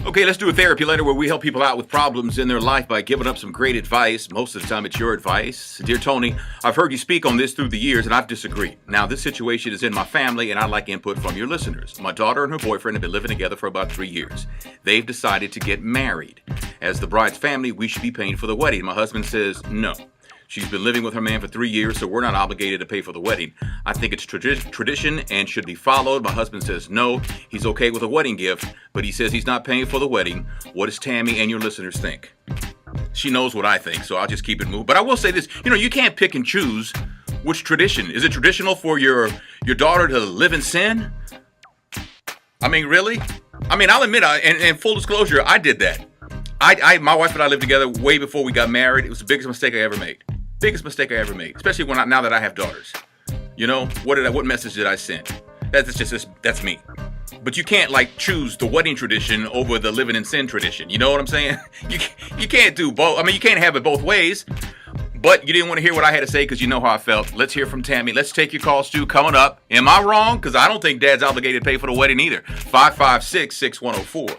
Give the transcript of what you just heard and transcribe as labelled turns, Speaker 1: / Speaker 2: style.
Speaker 1: Okay, let's do a therapy letter where we help people out with problems in their life by giving up some great advice. Most of the time, it's your advice. Dear Tony, I've heard you speak on this through the years, and I've disagreed. Now, this situation is in my family, and I'd like input from your listeners. My daughter and her boyfriend have been living together for about 3 years. They've decided to get married. As the bride's family, we should be paying for the wedding. My husband says no. She's been living with her man for 3 years, so we're not obligated to pay for the wedding. I think it's tradition and should be followed. My husband says no. He's okay with a wedding gift, but he says he's not paying for the wedding. What does Tammy and your listeners think? She knows what I think, so I'll just keep it moving. But I will say this, you can't pick and choose which tradition. Is it traditional for your daughter to live in sin? I mean, really? I mean, I'll admit, and full disclosure, I did that. My wife and I lived together way before we got married. It was the biggest mistake I ever made. Biggest mistake I ever made, especially now that I have daughters. What message did I send? That's me. But you can't choose the wedding tradition over the living in sin tradition. You know what I'm saying? You can't do both. I mean, you can't have it both ways. But you didn't want to hear what I had to say because you know how I felt. Let's hear from Tammy. Let's take your calls too. Coming up. Am I wrong? Because I don't think Dad's obligated to pay for the wedding either. 556-6104.